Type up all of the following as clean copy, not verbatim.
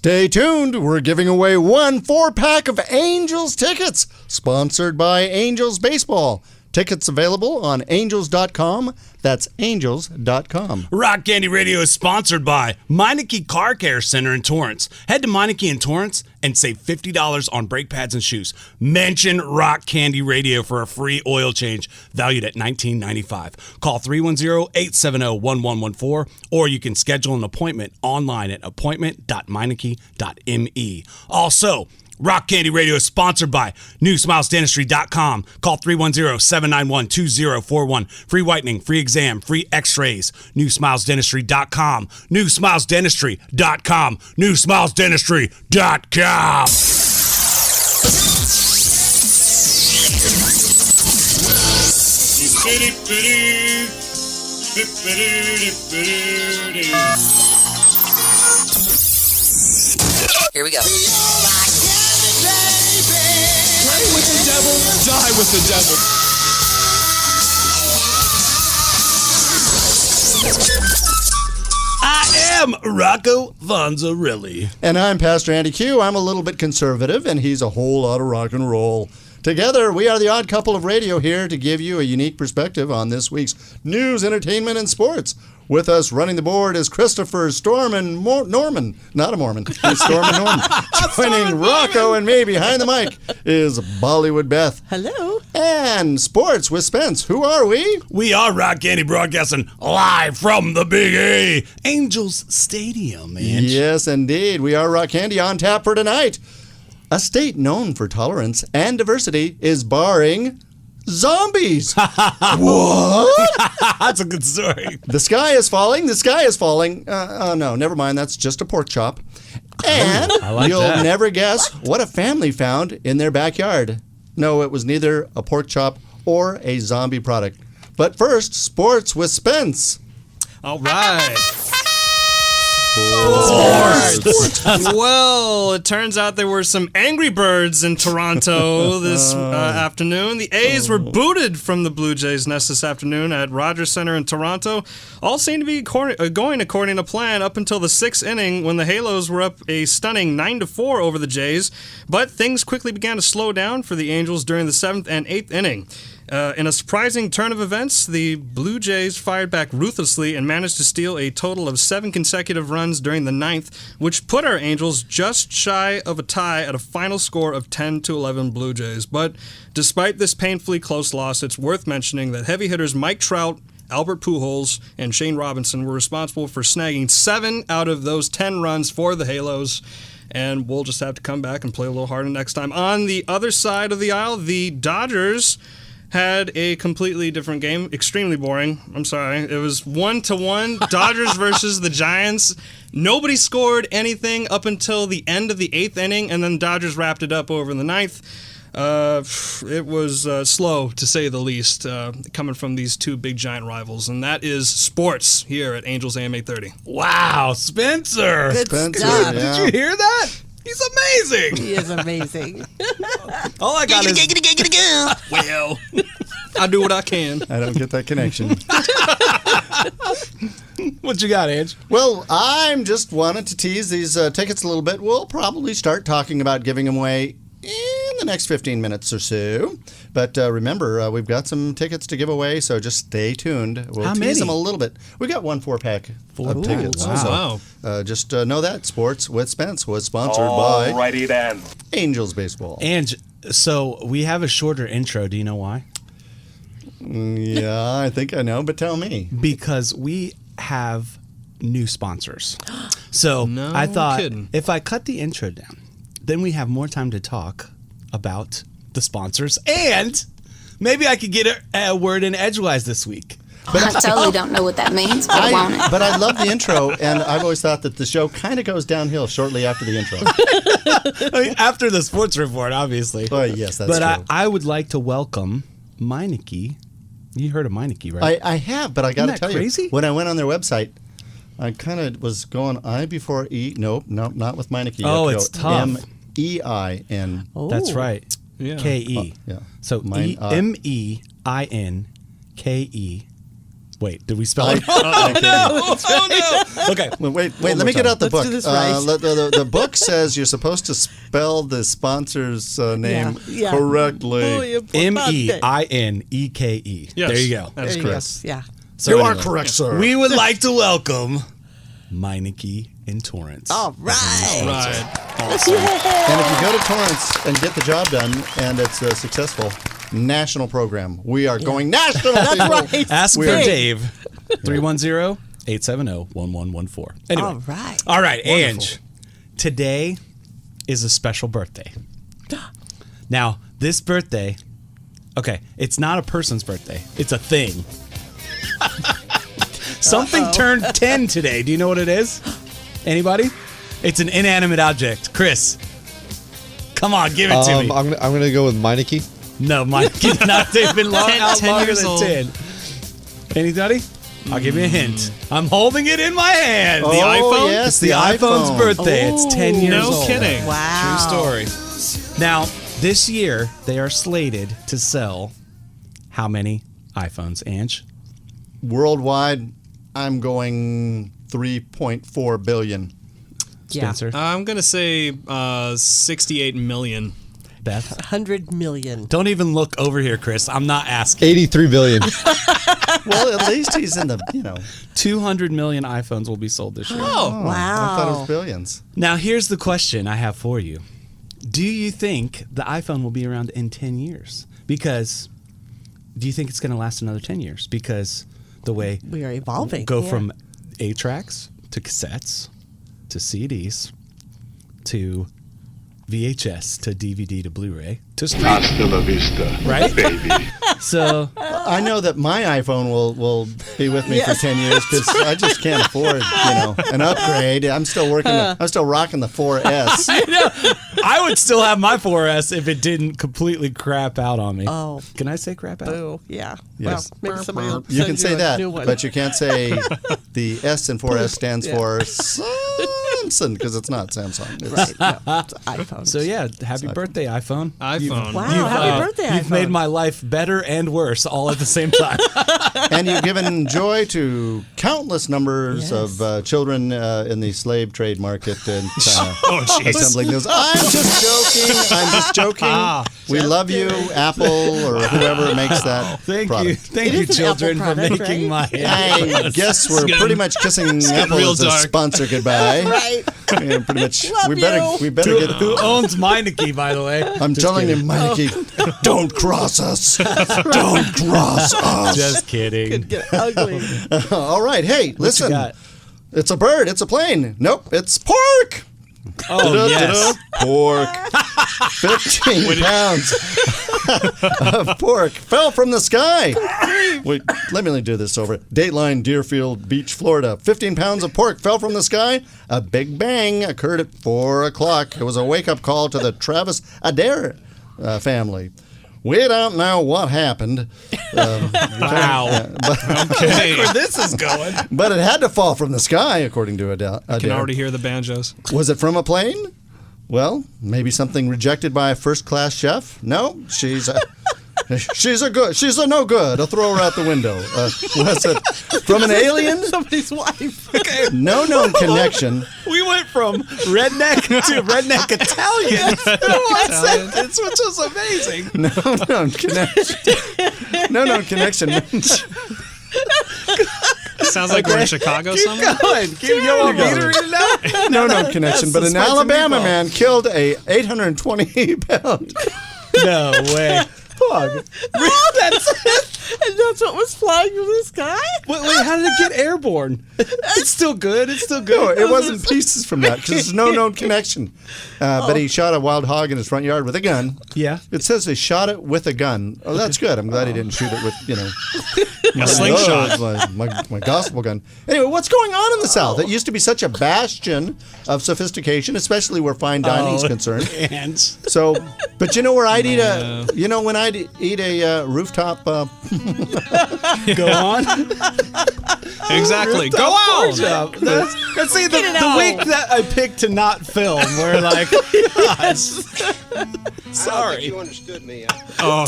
Stay tuned. We're giving away one 4-pack of Angels tickets, sponsored by Angels Baseball. Tickets available on angels.com. That's angels.com. Rock Candy Radio is sponsored by Meineke Car Care Center in Torrance. Head to Meineke in Torrance and save $50 on brake pads and shoes. Mention Rock Candy Radio for a free oil change valued at $19.95. Call 310-870-1114 or you can schedule an appointment online at appointment.meineke.me. Also, Rock Candy Radio is sponsored by NewSmilesDentistry.com. Call 310-791-2041. Free whitening, free exam, free x-rays. NewSmilesDentistry.com. NewSmilesDentistry.com. NewSmilesDentistry.com. Here we go. Play with the devil, die with the devil. I am Rocco Vonzarelli. And I'm Pastor Andy Q. I'm a little bit conservative, and he's a whole lot of rock and roll. Together, we are the odd couple of radio here to give you a unique perspective on this week's news, entertainment, and sports. With us running the board is Christopher Stormin Norman. Not a Mormon. He's Stormin Norman. Joining Rocco and me behind the mic is Bollywood Beth. Hello. And sports with Spence. Who are we? We are Rock Candy broadcasting live from the Big A, Angels Stadium, man. Yes, indeed. We are Rock Candy on tap for tonight. A state known for tolerance and diversity is barring zombies. What? That's a good story. The sky is falling. The sky is falling. Oh, no, never mind. That's just a pork chop. And you'll never guess what a family found in their backyard. No, it was neither a pork chop or a zombie product. But first, sports with Spence. All right. Sports. Well, it turns out there were some Angry Birds in Toronto this afternoon. The A's were booted from the Blue Jays' nest this afternoon at Rogers Center in Toronto. All seemed to be going according to plan up until the 6th inning when the Halos were up a stunning 9-4 over the Jays. But things quickly began to slow down for the Angels during the 7th and 8th inning. In a surprising turn of events, the Blue Jays fired back ruthlessly and managed to steal a total of 7 consecutive runs during the 9th, which put our Angels just shy of a tie at a final score of 10-11 Blue Jays. But despite this painfully close loss, it's worth mentioning that heavy hitters Mike Trout, Albert Pujols, and Shane Robinson were responsible for snagging 7 out of those 10 runs for the Halos. And we'll just have to come back and play a little harder next time. On the other side of the aisle, the Dodgers had a completely different game. Extremely boring. I'm sorry. It was 1-1. Dodgers versus the Giants. Nobody scored anything up until the end of the 8th inning, and then Dodgers wrapped it up over in the 9th. It was slow, to say the least, coming from these two big giant rivals. And that is sports here at Angels AM 830. Wow, Spencer. Good Spencer, stuff. yeah. Did you hear that? He's amazing. He is amazing. All I got is... Well, I do what I can. I don't get that connection. what you got, Ange? Well, I'm just wanted to tease these tickets a little bit. We'll probably start talking about giving them away in the next 15 minutes or so. But remember, we've got some tickets to give away, so just stay tuned. We'll How tease many? them a little bit. We got one 4-pack of tickets. Wow. So just know that Sports with Spence was sponsored by Alrighty then. Angels Baseball. Ange, so we have a shorter intro. Do you know why? Yeah, I think I know, but tell me. Because we have new sponsors. So No I thought kidding. if I cut the intro down, then we have more time to talk about the sponsors, and maybe I could get a word in edgewise this week. I totally don't know what that means, but I want it. But I love the intro, and I've always thought that the show kind of goes downhill shortly after the intro. I mean, after the sports report, obviously. Well, yes, that's but true. I would like to welcome Meineke. You heard of Meineke, right? I have, but I got to Isn't tell that crazy? you, when I went on their website, I kind of was going I before E. Nope, not with Meineke. Oh, You have it's to go tough. M-E-I-N. That's right. Yeah. K-E. Yeah. So Mine- M-E-I-N-K-E. Wait, did we spell it? Oh, Okay. Wait. Let me get out the Let's book. do this right. The book says you're supposed to spell the sponsor's name Yeah. correctly. Muy importante. MEINEKE. Yes, There you go. that is There you go. correct. Yeah. So You are anyway, correct, sir. We would like to welcome Meineke and Torrance. All right. Right. And if you go to Torrance and get the job done, and it's a successful national program, we are going national. That's people. right. Ask for Big. Dave. 310-870-1114. Anyway. All right. All right, Ange. Today is a special birthday. Now, this birthday, okay, it's not a person's birthday. It's a thing. Something turned 10 today. Do you know what it is? Anybody? It's an inanimate object. Chris, come on, give it to me. I'm gonna go with Meineke. No, Meineke not even long, 10 out longer years than old. 10. Anybody? I'll give you a hint. I'm holding it in my hand. Oh, iPhone? Yes, It's the iPhone's birthday. It's 10 years No old. kidding. Wow. True story. Now, this year, they are slated to sell how many iPhones, Ange? Worldwide, I'm going 3.4 billion. Yeah. Spencer? I'm going to say 68 million. Beth? 100 million. Don't even look over here, Chris. I'm not asking. 83 billion. Well, at least he's in the 200 million iPhones will be sold this year. Oh. I thought it was Wow. billions. Now, here's the question I have for you. Do you think the iPhone will be around in 10 years? Because do you think it's going to last another 10 years? Because the way We are evolving. go Yeah. from 8-tracks to cassettes to CDs to VHS to DVD to Blu-ray to streaming, Hasta la vista, right? baby. So I know that my iPhone will be with me for Yes. 10 years because I just can't afford, an upgrade. I'm still I'm still rocking the 4S. I would still have my 4S if it didn't completely crap out on me. Oh. Can I say crap out? Boo. Yeah. Yes. Well, maybe somebody will You send can say a that, new one. but you can't say the S in 4S stands for Samsung because it's not Samsung. It's, Right. No, it's iPhone. So yeah, happy birthday, iPhone. iPhone. Wow. Happy birthday, You've iPhone. made my life better and worse all at the same time. And you've given joy to countless numbers Yes. of children in the slave trade market and Oh, jeez. assembling those. I'm just joking. We love you, Apple or whoever makes that Thank product. you, thank It you, is an children, Apple product, for making right? I guess we're getting- pretty much kissing Apple real as a dark. sponsor goodbye. Right. Yeah, pretty much. Love we you. better get. Who owns Meineke, by the way? I'm telling you, Mikey, don't cross us. Don't cross us. Just kidding. Get ugly. All right. Hey, listen. got? It's a bird. It's a plane. Nope. It's pork. Oh yes. Pork. 15 pounds of pork fell from the sky. Wait, let me do this over. Dateline, Deerfield Beach, Florida. 15 pounds of pork fell from the sky. A big bang occurred at 4 o'clock. It was a wake-up call to the Travis Adair family. We don't know what happened. Wow. Okay. Where this is going? But it had to fall from the sky, according to Adair. I can already hear the banjos. Was it from a plane? Well, maybe something rejected by a first-class chef? No, she's a no good. I'll throw her out the window. Was it from an alien? Somebody's wife. No known connection. We went from redneck to redneck Italian in one sentence, which was amazing. No known connection. No known connection. Sounds like we're in Chicago Keep somewhere. going. You want me to read it now? No known connection. But an Spicy Alabama meatball. man killed a 820-pound. No way. Pug. And that's what was flying from the sky? Wait, how did it get airborne? It's still good. It's still good. No, it wasn't pieces from that because there's no known connection. But he shot a wild hog in his front yard with a gun. Yeah. It says he shot it with a gun. Oh, that's good. I'm glad he didn't shoot it with, A slingshot. my gospel gun. Anyway, what's going on in the South? It used to be such a bastion of sophistication, especially where fine dining is concerned. And So, but you know where I'd eat when I'd eat a rooftop Go on. Exactly. Go on. And see, the week that I picked to not film, we're like, sorry. You understood me. Oh,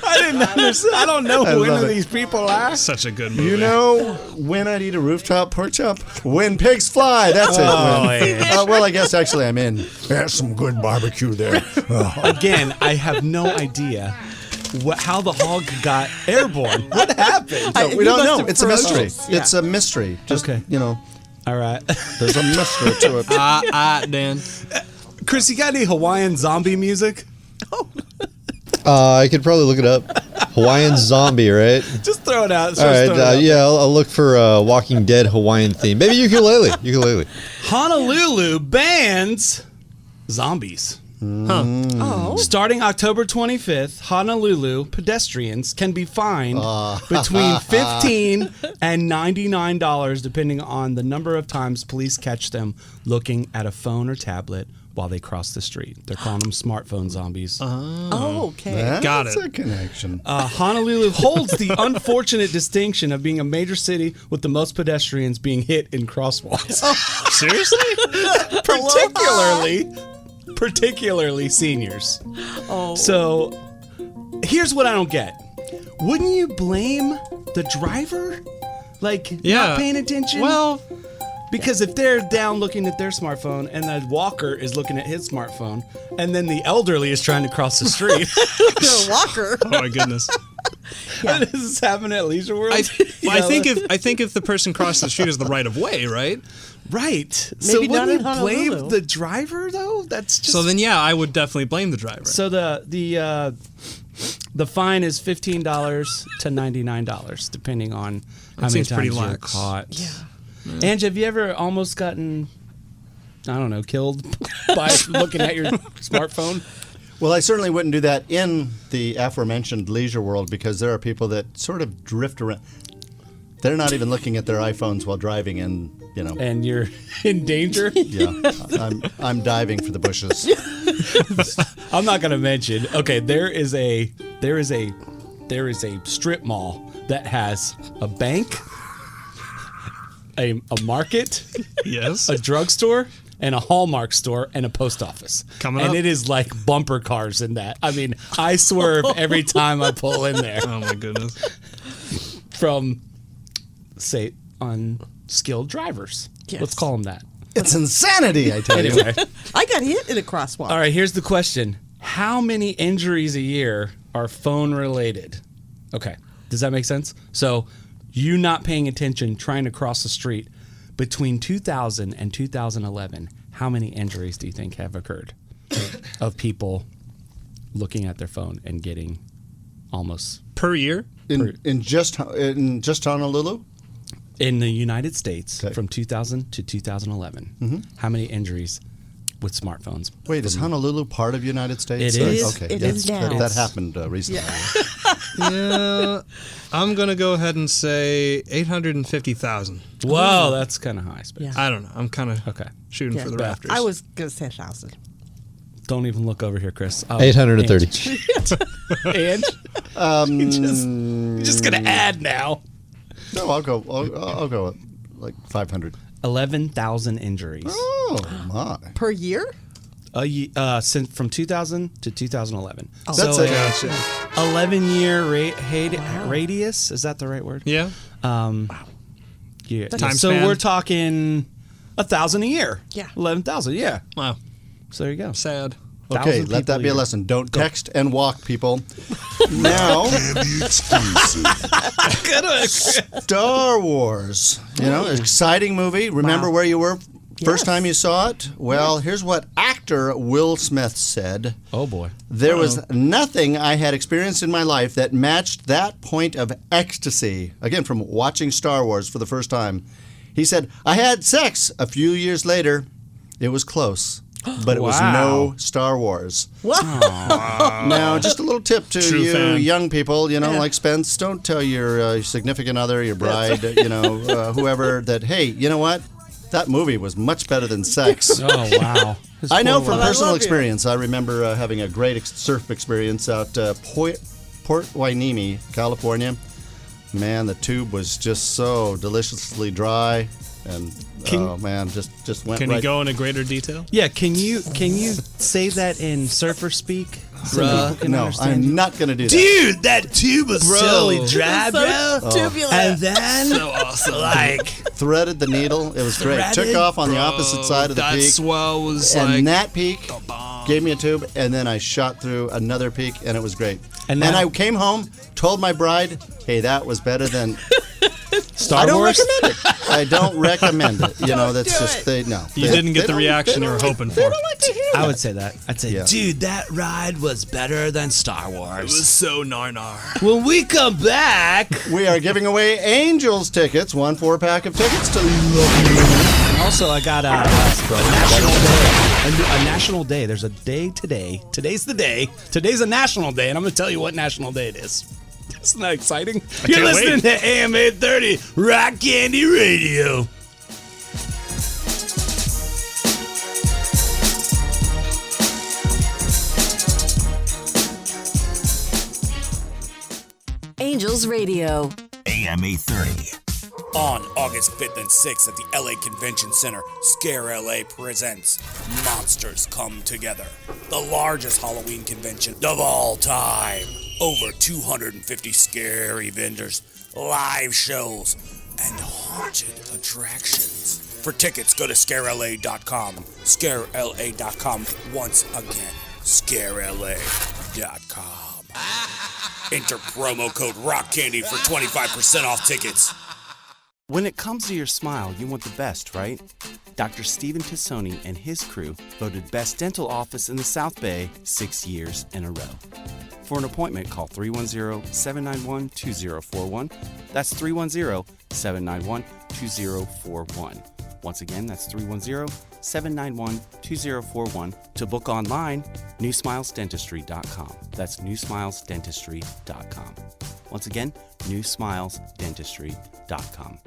I didn't understand. I don't know who any of these people are. such a good movie. You know when I'd eat a rooftop pork chop? When pigs fly. That's it. Well, I guess actually I'm in. There's some good barbecue there. Again, I have no idea how the hog got airborne. What happened? No, we don't know. It's a mystery. It's a mystery. Just, Okay. All right. there's a mystery to it. Dan. Chris, you got any Hawaiian zombie music? I could probably look it up. Hawaiian zombie, right? Just throw it out. All right. Yeah, I'll look for Walking Dead Hawaiian theme. Maybe ukulele. Honolulu bans zombies. Oh. Starting October 25th, Honolulu pedestrians can be fined between $15 and $99 depending on the number of times police catch them looking at a phone or tablet while they cross the street. They're calling them smartphone zombies. Oh, okay. Got That's it. a connection. Honolulu holds the unfortunate distinction of being a major city with the most pedestrians being hit in crosswalks. Seriously? particularly seniors. Oh. So here's what I don't get. Wouldn't you blame the driver? Like, not paying attention? Well, because if they're down looking at their smartphone and the walker is looking at his smartphone and then the elderly is trying to cross the street. The walker. oh my goodness. Does this happen at Leisure World? I think if the person crossing the street is the right of way, right? Right. So Maybe not wouldn't in you blame Honolulu. the driver though? That's just So then, yeah, I would definitely blame the driver. So the fine is $15 to $99 depending on how many seems times pretty you're lax. caught. Yeah. Ange, have you ever almost gotten, I don't know, killed by looking at your smartphone? Well, I certainly wouldn't do that in the aforementioned Leisure World because there are people that sort of drift around. They're not even looking at their iPhones while driving, and And you're in danger? yeah, I'm diving for the bushes. I'm not going to mention. Okay, there is a strip mall that has a bank, a market, yes. a drugstore, and a Hallmark store and a post office. Coming and up. it is like bumper cars in that. I mean, I swerve every time I pull in there Oh my goodness. from, say, unskilled drivers. Yes. Let's call them that. It's insanity, I tell you. Anyway, I got hit in a crosswalk. all right, here's the question. How many injuries a year are phone related? Okay, does that make sense? So you not paying attention, trying to cross the street, between 2000 and 2011, how many injuries do you think have occurred of people looking at their phone and getting almost Per year? In just Honolulu? in the United States Okay. from 2000 to 2011? How many injuries with smartphones? Wait, is Honolulu part of the United States? It is. Okay, It yeah, is now. That happened recently. Yeah. I'm going to go ahead and say 850,000. Whoa, that's kind of high. Space. Yeah. I don't know. I'm kind of Okay. shooting for the rafters. I was going to say 1,000. Don't even look over here, Chris. Oh, 830. And you're just gonna add now. No, I'll go with like 500. 11,000 injuries. Oh my! Per year? Since from 2000 to 2011. That's So a- Gotcha. 11-year radius. Is that the right word? Yeah. Yeah. Time So span. we're talking 1,000 a year. Yeah. 11,000. Yeah. Wow. So there you go. Sad. Okay, 1,000 let that people be a year. lesson. Don't text and walk, people. Now, Star Wars. Exciting movie. Remember where you were first time you saw it? Well, here's what actor Will Smith said. Oh boy. There was nothing I had experienced in my life that matched that point of ecstasy. Again, from watching Star Wars for the first time. He said, I had sex a few years later. It was close, but it was no Star Wars. Now, just a little tip to True you fan. young people, like Spence, don't tell your significant other, your bride, whoever, that, hey, you know what? That movie was much better than sex. Oh wow. I know from I personal love you. experience. I remember having a great surf experience out Port Hueneme, California. Man, the tube was just so deliciously dry, and just went Can right. you go into greater detail? Yeah, can you say that in surfer speak? So people can No, understand you? I'm not going to do that. Dude, that tube was so dry, So bro. tubular. And then, like, Threaded the needle. It was great. Took Threaded? off on the opposite side of the that peak. swell was And like that peak gave me a tube, and then I shot through another peak, and it was great. And And now- I came home, told my bride, hey, that was better than... Star I don't Wars. recommend it. I don't recommend it. You know, that's do just, it. You didn't get the reaction you were hoping for. I would say that. I'd say, Yeah. dude, that ride was better than Star Wars. so nar. When we come back, We are giving away Angels tickets, 1 4-pack of tickets to also I got a national day. A national day. There's a day today. Today's the day. Today's a national day, and I'm gonna tell you what national day it is. Isn't that exciting? You're can't listening wait. to AM 830 Rock Candy Radio. Angels Radio. AM 830. On August 5th and 6th at the LA Convention Center, Scare LA presents Monsters Come Together, the largest Halloween convention of all time. Over 250 scary vendors, live shows, and haunted attractions. For tickets, go to scarela.com. Scarela.com. Once again, scarela.com. Enter promo code ROCKCANDY for 25% off tickets. When it comes to your smile, you want the best, right? Dr. Steven Tassoni and his crew voted Best Dental Office in the South Bay 6 years in a row. For an appointment, call 310-791-2041. That's 310-791-2041. Once again, that's 310-791-2041. To book online, newsmilesdentistry.com. That's newsmilesdentistry.com. Once again, newsmilesdentistry.com.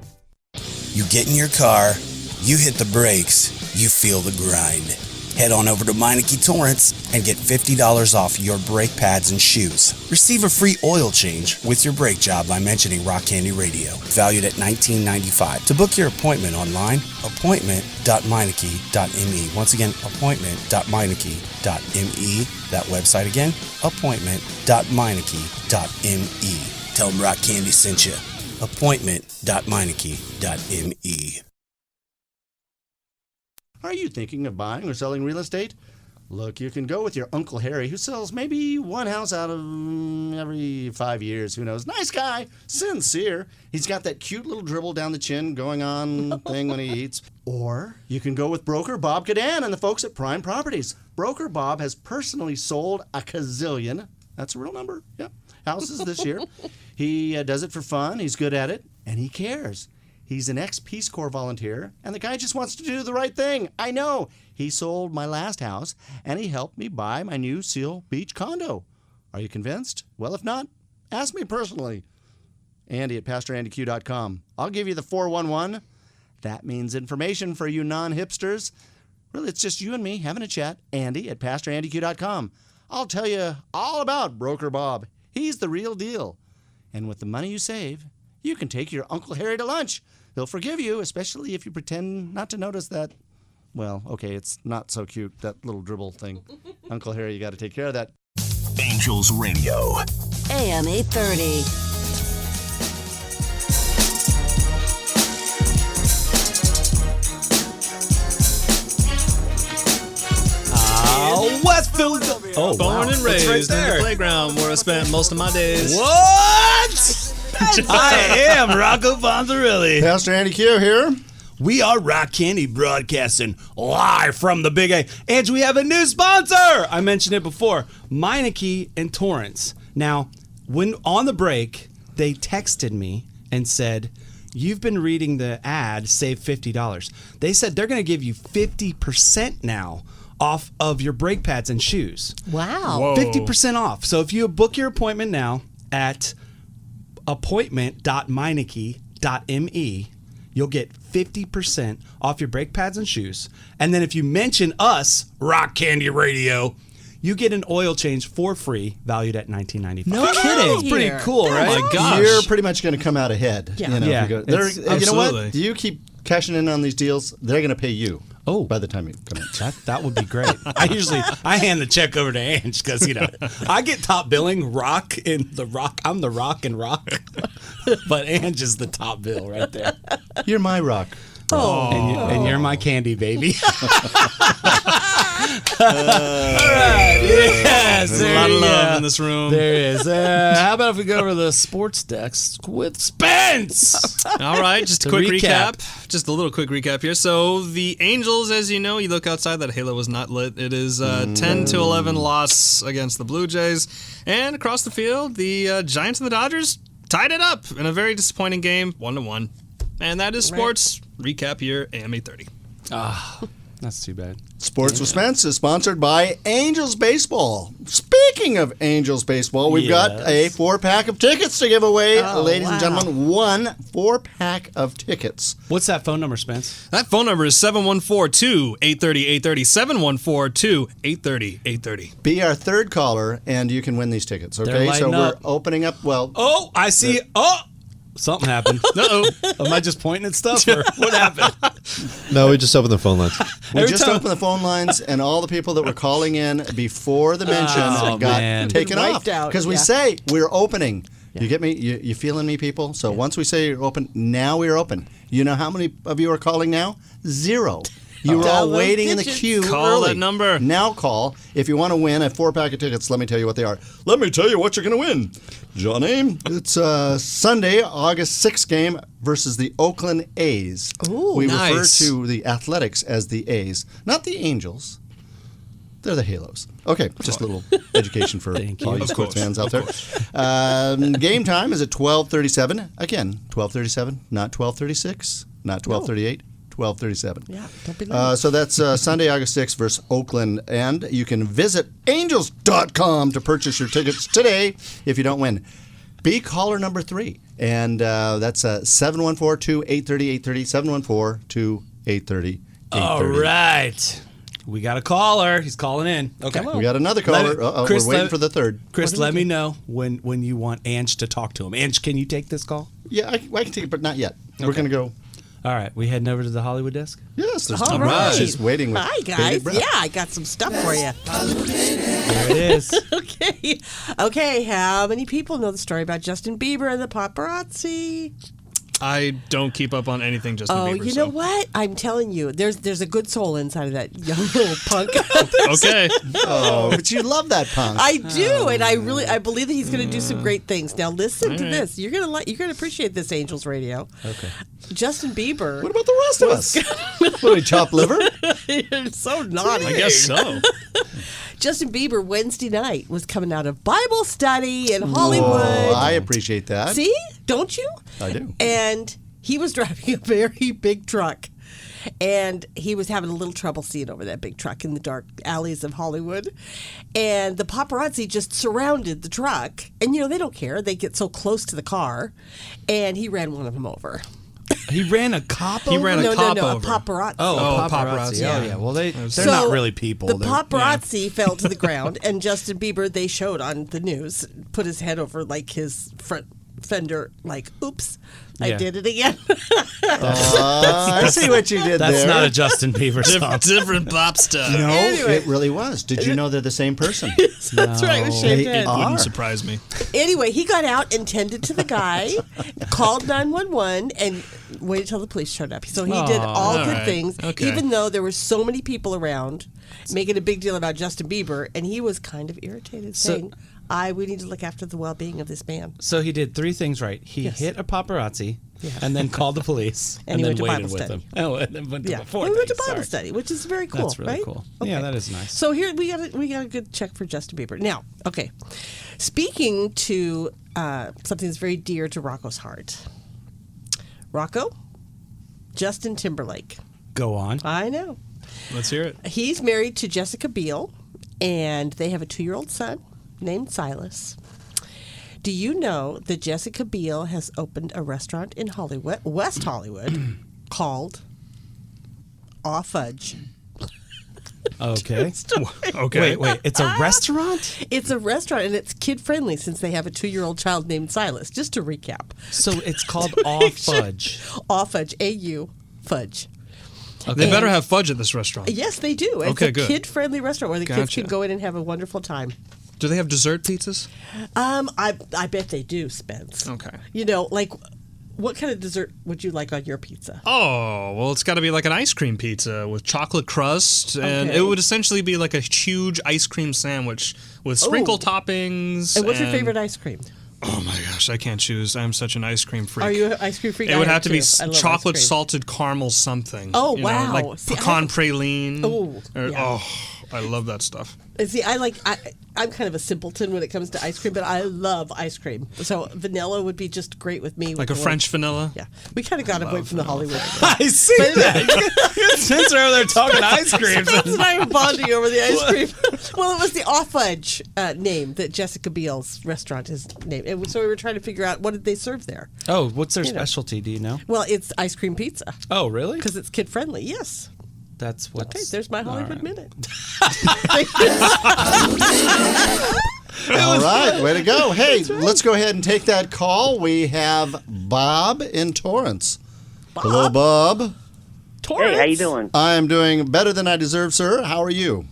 You get in your car, you hit the brakes, you feel the grind. Head on over to Meineke Torrance and get $50 off your brake pads and shoes. Receive a free oil change with your brake job by mentioning Rock Candy Radio, valued at $19.95. To book your appointment online, appointment.meineke.me. Once again, appointment.meineke.me. That website again, appointment.meineke.me. Tell them Rock Candy sent you. Appointment.meineke.me. Are you thinking of buying or selling real estate? Look, you can go with your Uncle Harry, who sells maybe one house out of every 5 years. Who knows? Nice guy, sincere. He's got that cute little dribble down the chin going on thing when he eats. Or you can go with broker Bob Cadan and the folks at Prime Properties. Broker Bob has personally sold a gazillion. That's a real number. Yep. Houses this year. He does it for fun. He's good at it, and he cares. He's an ex-Peace Corps volunteer, and the guy just wants to do the right thing. I know. He sold my last house, and he helped me buy my new Seal Beach condo. Are you convinced? Well, if not, ask me personally. Andy at PastorAndyQ.com. I'll give you the 411. That means information for you non-hipsters. Really, it's just you and me having a chat. Andy at PastorAndyQ.com. I'll tell you all about Broker Bob. He's the real deal. And with the money you save, you can take your Uncle Harry to lunch. He'll forgive you, especially if you pretend not to notice that. Well, okay, it's not so cute, that little dribble thing. Uncle Harry, you got to take care of that. Angels Radio. AM 830. West Philadelphia. Oh, Born wow. and raised That's right in the there. playground where I spent most of my days. What? I am Rocco Bonzarilli. Pastor Andy Q here. We are Rock Candy broadcasting live from the Big A. And we have a new sponsor. I mentioned it before, Meineke and Torrance. Now, when on the break, they texted me and said, you've been reading the ad, save $50. They said they're going to give you 50% now off of your brake pads and shoes. Wow. Whoa. 50% off. So if you book your appointment now at appointment.meineke.me, you'll get 50% off your brake pads and shoes. And then if you mention us, Rock Candy Radio, you get an oil change for free, valued at $19.95. No kidding. That's pretty cool, right? That's Oh my gosh. You're pretty much going to come out ahead. Yeah. You know, Yeah, if you go, it's- you know absolutely. what? Do you keep cashing in on these deals? They're going to pay you. Oh. By the time you come in. That would be great. I hand the check over to Ange because I get top billing rock in the rock. I'm the rock and rock, but Ange is the top bill right there. You're my rock. Oh. And you're my candy baby. All right. Yes. There's a lot of love in this room. There is. How about if we go over the sports desk with Spence? All right, just a To quick recap. Just a little quick recap here. So the Angels, as you know, you look outside, that halo was not lit. It is 10-11 loss against the Blue Jays. And across the field, the Giants and the Dodgers tied it up in a very disappointing game, 1-1. And that is sports recap here, AM 830. That's too bad. Sports with Spence is sponsored by Angels Baseball. Speaking of Angels Baseball, we've got a 4-pack of tickets to give away. Ladies and gentlemen, 1 4-pack of tickets. What's that phone number, Spence? That phone number is 714-2-830-830. 714-2-830-830. Be our third caller, and you can win these tickets. Okay, lighting so we're up. opening up. Well, Oh, I see. Something happened. Uh-oh. Am I just pointing at stuff, or what happened? No, we just opened the phone lines. we every just time- opened the phone lines, and all the people that were calling in before the mention got man. taken Been off wiped out, because we yeah. say we're opening. You get me? You feeling me, people? So once we say you're open, now we're open. You know how many of you are calling now? 0. You were all Dial those waiting in the digits. queue. Call early. that number. Now call if you want to win a 4-pack of tickets. Let me tell you what they are. Let me tell you what you're going to win, Johnny. It's Sunday, August 6th game versus the Oakland A's. Ooh, we refer nice. to the Athletics as the A's, not the Angels. They're the Halos. Okay, just a little education for all you sports fans out there. Game time is at 12:37. Again, 12:37, not 12:36, not 12:38. 12:37. Yeah, don't be late. So that's Sunday, August 6th versus Oakland. And you can visit angels.com to purchase your tickets today if you don't win. Be caller number 3. And that's 714-2-830-830, 714-2-830-830. All right. We got a caller. He's calling in. Okay. We got another caller. Chris, we're waiting for the third. Chris, let me know when you want Ange to talk to him. Ange, can you take this call? Yeah, I can take it, but not yet. We're going to go. All right. We heading over to the Hollywood desk? Yes, there's All right. She's waiting with Hi, bated guys. breath. Yeah, I got some stuff for you. There it is. Okay, how many people know the story about Justin Bieber and the paparazzi? I don't keep up on anything Justin Oh, Bieber. you know what? I'm telling you, there's a good soul inside of that young little punk. Okay. Oh, but you love that punk. I do, and I believe that he's going to do some great things. Now, listen to this. You're gonna appreciate this, Angels Radio. Okay. Justin Bieber. What about the rest of us? What do we, chop liver? You're so naughty. I guess so. Justin Bieber Wednesday night was coming out of Bible study in Hollywood. Oh, I appreciate that. See? Don't you? I do. And he was driving a very big truck. And he was having a little trouble seeing over that big truck in the dark alleys of Hollywood. And the paparazzi just surrounded the truck. And, they don't care. They get so close to the car. And he ran one of them over. He ran a cop He over? ran a No, cop a over. paparazzi. Oh, paparazzi, Oh, yeah. yeah. Well, they're So, not really people. The They're- paparazzi fell to the ground, and Justin Bieber, they showed on the news, put his head over like his front fender, like, oops, I Yeah. did it again. I see what you did That's there. not a Justin Bieber song. Different pop stuff. No, Anyway. it really was. Did you know they're the same person? That's right, with shaved They head. are. Wouldn't surprise me. Anyway, he got out and tended to the guy, called 911, and waited till the police showed up. So he did all all good right. things, Okay. even though there were so many people around making a big deal about Justin Bieber, and he was kind of irritated, saying, we need to look after the well-being of this man. So he did 3 things right. He hit a paparazzi, and then called the police, And he then went to waited Bible with study. him. Oh, and then went to Yeah, the 4th we went to thing. Bible Sorry. study, which is very cool. That's really right? cool. Okay. Yeah, that is nice. So here we got a good check for Justin Bieber. Now, okay, speaking to something that's very dear to Rocco's heart. Rocco, Justin Timberlake. Go on. I know. Let's hear it. He's married to Jessica Biel, and they have a 2-year-old son named Silas. Do you know that Jessica Biel has opened a restaurant in Hollywood, West Hollywood, called Aw Fudge? Okay. Okay. Wait. It's a restaurant? It's a restaurant, and it's kid-friendly since they have a 2-year-old child named Silas, just to recap. So it's called Aw Fudge. Aw Fudge, A-U, Fudge. They better have fudge at this restaurant. Yes, they do. It's Okay, a good. kid-friendly restaurant where the kids Gotcha. can go in and have a wonderful time. Do they have dessert pizzas? I bet they do, Spence. Okay. You know, like, what kind of dessert would you like on your pizza? Oh, well, it's got to be like an ice cream pizza with chocolate crust, and Okay. it would essentially be like a huge ice cream sandwich with sprinkle toppings. And what's your favorite ice cream? Oh my gosh, I can't choose. I'm such an ice cream freak. Are you an ice cream freak? It I would am have to be too. I love ice chocolate cream. salted caramel something. Oh, you know, wow. like See, pecan praline. Oh, yeah. I love that stuff. And see, I'm kind of a simpleton when it comes to ice cream, but I love ice cream. So vanilla would be just great with me. Like a French vanilla? Yeah. We kind of got away from the Hollywood. I see that. Spencer over there talking ice cream. Spence and I were bonding over the ice cream. Well, it was the Aw Fudge name that Jessica Biel's restaurant is named. And so we were trying to figure out what did they serve there. Oh, what's their You know. specialty? Do you know? Well, it's ice cream pizza Oh, really? because it's kid friendly. Yes. That's what's. Okay, there's my Hollywood Minute. All right, way to go. Hey, let's go ahead and take that call. We have Bob in Torrance. Hello, Bob. Torrance. Hey, how you doing? I am doing better than I deserve, sir. How are you?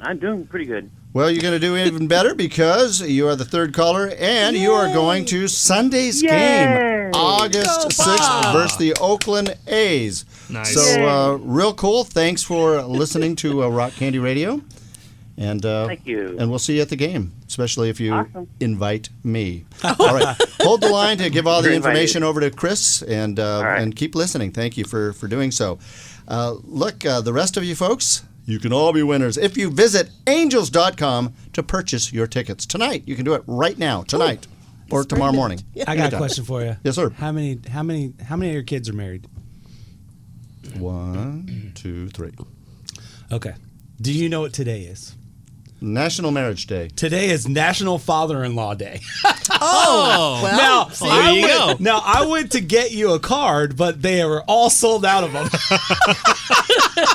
I'm doing pretty good. Well, you're going to do even better because you are the third caller, and you are going to Sunday's game, August 6th versus the Oakland A's. Nice. So, real cool. Thanks for listening to Rock Candy Radio. And Thank you. And we'll see you at the game, especially if you Awesome. invite me. All right. Hold the line to give all the You're invited. information over to Chris, and right. and keep listening. Thank you for doing so. Look, the rest of you folks, you can all be winners if you visit angels.com to purchase your tickets tonight. You can do it right now, tonight, or tomorrow morning. I got a question for you. Yes, sir. How many of your kids are married? 1, 2, 3. Okay. Do you know what today is? National Marriage Day. Today is National Father-in-Law Day. Oh, well, now, there you go. Now, I went to get you a card, but they were all sold out of them.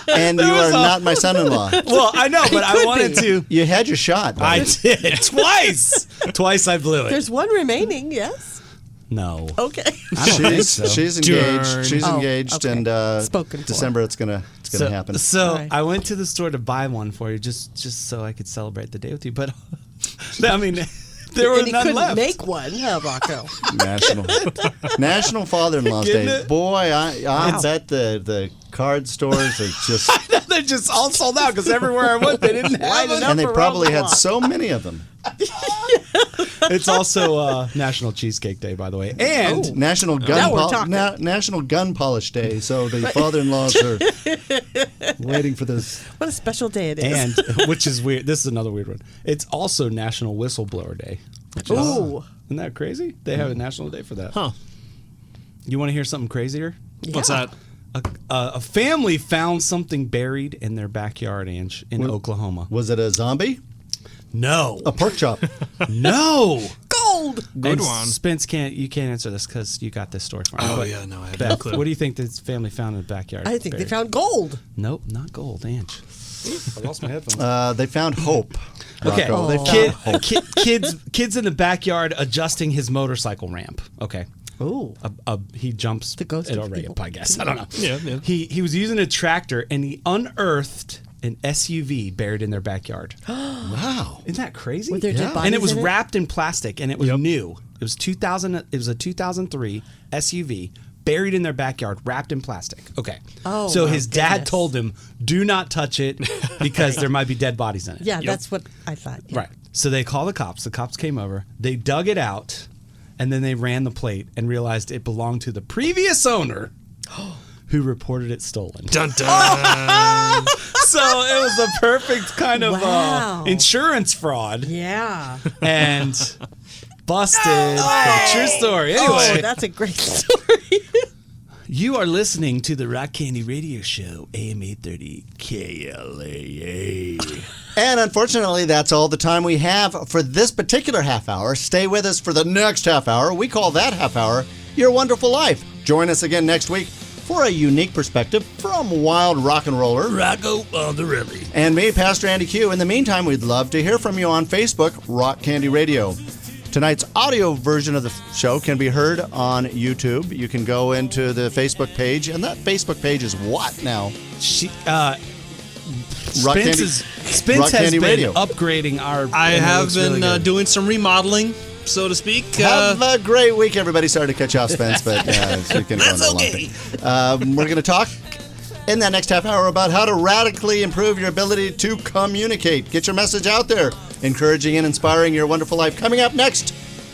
And you are not my son-in-law. Well, I know, but I could wanted be. to. You had your shot. I buddy. did twice. Twice I blew it. There's one remaining, yes? No. Okay. I don't think so. She's engaged. Darn. She's Oh, engaged, okay. and Spoken for. December it's gonna happen. So Right. I went to the store to buy one for you, just so I could celebrate the day with you. But I mean, there were And he none couldn't left. make one, huh, Rocco? National Father-in-Law's Getting Day. it? Boy, I bet the card stores are just, They're just all sold out because everywhere I went, they didn't have them. and they around probably the had block. so many of them. It's also National Cheesecake Day, by the way, and National Now we're talking. National Gun Polish Day. So the father-in-laws are waiting for this. What a special day it is. and which is weird. This is another weird one. It's also National Whistleblower Day. Which is, Ooh. isn't that crazy? They have a national day for that. Huh. You want to hear something crazier? What's that? A family found something buried in their backyard, Ange, in Oklahoma. Was it a zombie? No. A pork chop? No. Gold! Good And one. Spence you can't answer this because you got this story from me. Oh, But yeah, no, I have Beth, no clue. what do you think this family found in the backyard? I think they buried? found gold. Nope, not gold, Ange. I lost my headphones. They found hope. Okay, Rocco. They found hope. kids in the backyard adjusting his motorcycle ramp. Okay. Ooh. He jumps The ghost at of a ramp, people. I guess. I don't know. Yeah. He was using a tractor and he unearthed an SUV buried in their backyard. Wow. Isn't that crazy? Were there dead bodies and it was in it? wrapped in plastic and it was new. It was 2000. It was a 2003 SUV buried in their backyard, wrapped in plastic. Okay. Oh, so my his dad goodness. told him, "Do not touch it because there might be dead bodies in it." Yeah, that's what I thought. Yeah. Right. So they called the cops. The cops came over. They dug it out, and then they ran the plate and realized it belonged to the previous owner, who reported it stolen. Dun dun. So it was the perfect kind of Wow. insurance fraud Yeah. and busted. True story. Oh, Anyway, that's a great story. you are listening to the Rock Candy Radio Show, AM 830 KLAA. And unfortunately, that's all the time we have for this particular half hour. Stay with us for the next half hour. We call that half hour Your Wonderful Life. Join us again next week for a unique perspective from wild rock and roller Rocco Baldarelli. and me, Pastor Andy Q. In the meantime, we'd love to hear from you on Facebook, Rock Candy Radio. Tonight's audio version of the show can be heard on YouTube. You can go into the Facebook page, and that Facebook page is what now? Rock Candy- Spence Rock has Candy been Radio. upgrading our. I and it have looks been really good. doing some remodeling, so to speak. Have a great week, everybody. Sorry to cut you off, Spence, but you can go on That's that long okay. thing. We're going to talk in that next half hour about how to radically improve your ability to communicate. Get your message out there, encouraging and inspiring your wonderful life. Coming up next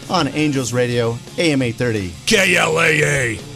on Angels Radio, AM 830. KLAA.